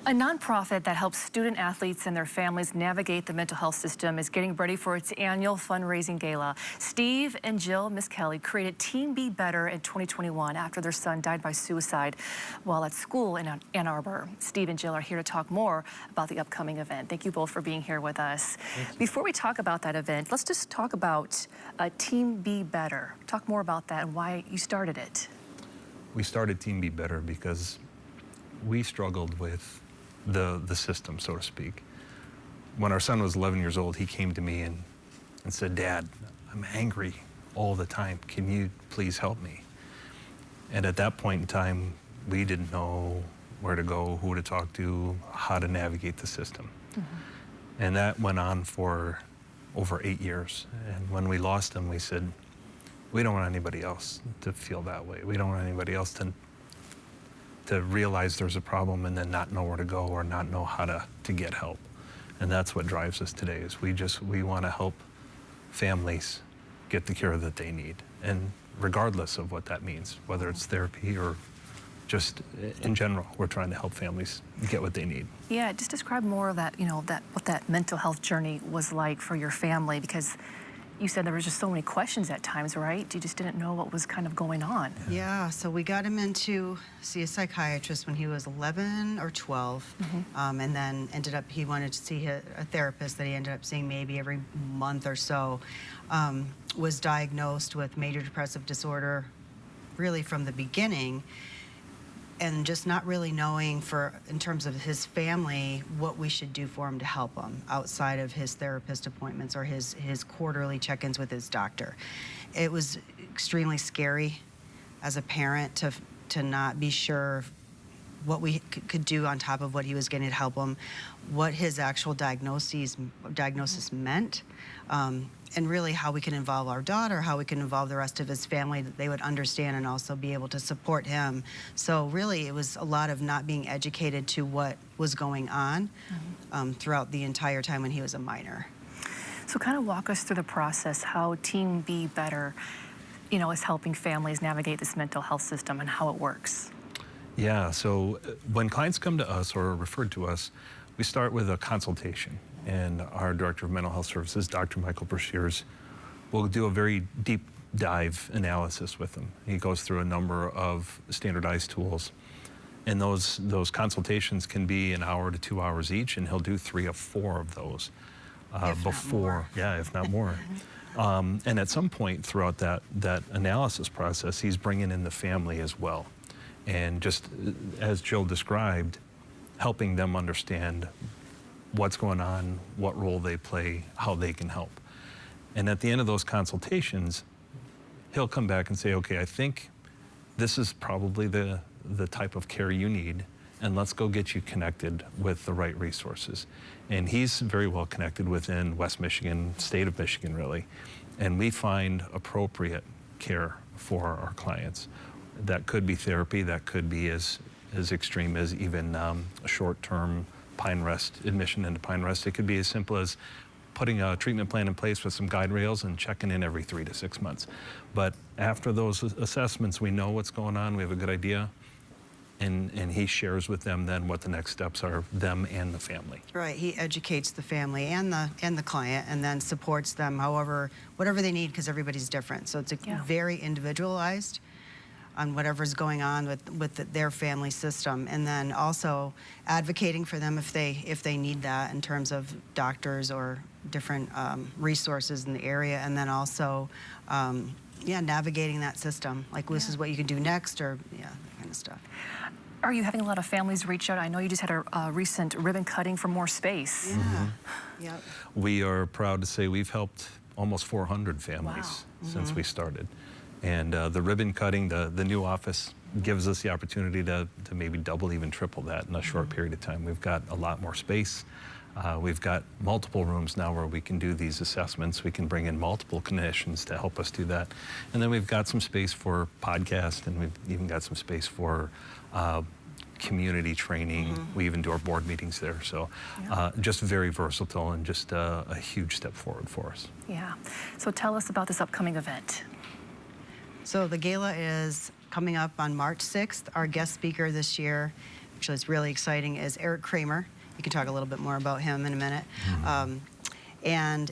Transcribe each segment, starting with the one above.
A nonprofit that helps student athletes and their families navigate the mental health system is getting ready for its annual fundraising gala. Steve and Jill Miss Kelly created Team Be Better in 2021 after their son died by suicide while at school in Ann Arbor. Steve and Jill are here to talk more about the upcoming event. Thank you both for being here with us. Before we talk about that event, let's just talk about Team Be Better. Talk more about that and why you started it. We started Team Be Better because we struggled with the system, so to speak. When our son was 11 years old, he came to me and said, "Dad, I'm angry all the time. Can you please help me?" And at that point in time, we didn't know where to go, who to talk to, how to navigate the system. And that went on for over 8 years. And when we lost him, we said, we don't want anybody else to feel that way. We don't want anybody else to realize there's a problem and then not know where to go or not know how to get help. And that's what drives us today, is we want to help families get the care that they need. And regardless of what that means, whether it's therapy or just in general, we're trying to help families get what they need. Yeah, just describe more of that, what that mental health journey was like for your family, because you said there was just so many questions at times, right? You just didn't know what was kind of going on. Yeah, so we got him in to see a psychiatrist when he was 11 or 12, and then he wanted to see a therapist that he ended up seeing maybe every month or so. Was diagnosed with major depressive disorder really from the beginning, and just not really knowing in terms of his family what we should do for him to help him outside of his therapist appointments or his quarterly check-ins with his doctor. It was extremely scary as a parent to not be sure what we could do on top of what he was getting to help him, what his actual diagnosis meant, and really how we can involve our daughter, how we can involve the rest of his family, that they would understand and also be able to support him. So really it was a lot of not being educated to what was going on throughout the entire time when he was a minor. So kind of walk us through the process, how Team Be Better, is helping families navigate this mental health system and how it works. Yeah, so when clients come to us or are referred to us, we start with a consultation. And our Director of Mental Health Services, Dr. Michael Brashears, will do a very deep dive analysis with them. He goes through a number of standardized tools. And those consultations can be an hour to 2 hours each, and he'll do 3 or 4 of those before, if not more. And at some point throughout that analysis process, he's bringing in the family as well. And just as Jill described, helping them understand what's going on, what role they play, how they can help. And at the end of those consultations, he'll come back and say, okay, I think this is probably the type of care you need, and let's go get you connected with the right resources. And he's very well connected within West Michigan, state of Michigan really, and we find appropriate care for our clients. That could be therapy, that could be as extreme as even a short-term Pine Rest, admission into Pine Rest. It could be as simple as putting a treatment plan in place with some guide rails and checking in every 3 to 6 months. But after those assessments, we know what's going on, we have a good idea, and he shares with them then what the next steps are, them and the family. Right, he educates the family and the client, and then supports them whatever they need, because everybody's different. So it's very individualized on whatever's going on with their family system, and then also advocating for them if they need that in terms of doctors or different resources in the area, and then also navigating that system, like this is what you can do next, or that kind of stuff. Are you having a lot of families reach out? I know you just had a recent ribbon cutting for more space. Yep. We are proud to say we've helped almost 400 families since we started. And the ribbon cutting, the new office, gives us the opportunity to maybe double, even triple that in a short period of time. We've got a lot more space. We've got multiple rooms now where we can do these assessments. We can bring in multiple clinicians to help us do that. And then we've got some space for podcast, and we've even got some space for community training. We even do our board meetings there. So just very versatile and just a huge step forward for us. Yeah. So tell us about this upcoming event. So the gala is coming up on March 6th. Our guest speaker this year actually is really exciting, is Eric Kramer. You can talk a little bit more about him in a minute. And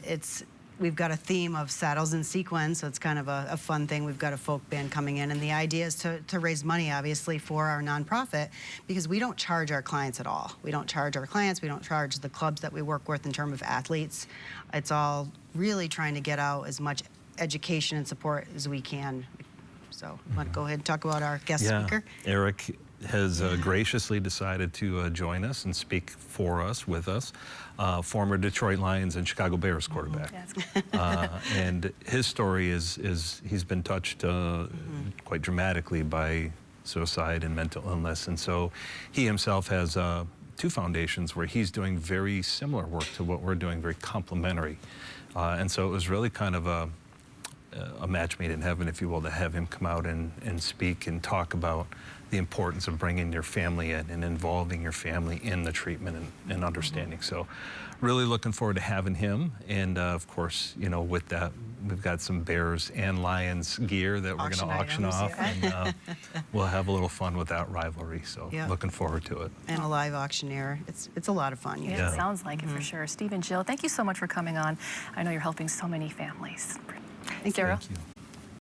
we've got a theme of saddles and sequins, so it's kind of a fun thing. We've got a folk band coming in, and the idea is to raise money, obviously, for our nonprofit, because we don't charge our clients at all. We don't charge our clients, we don't charge the clubs that we work with in terms of athletes. It's all really trying to get out as much education and support as we can. So, want to go ahead and talk about our guest speaker? Eric has graciously decided to join us and speak for us, with us. Former Detroit Lions and Chicago Bears quarterback. And his story is he's been touched quite dramatically by suicide and mental illness. And so he himself has 2 foundations where he's doing very similar work to what we're doing, very complementary. And so it was really kind of a match made in heaven, if you will, to have him come out and speak and talk about the importance of bringing your family in and involving your family in the treatment and understanding. So really looking forward to having him. And of course, you know, with that, we've got some Bears and Lions gear that we're going to auction off. And we'll have a little fun with that rivalry. So looking forward to it. And a live auctioneer. It's a lot of fun. Yeah, it sounds like it for sure. Steve and Jill, thank you so much for coming on. I know you're helping so many families. Thank Sarah? Thank you.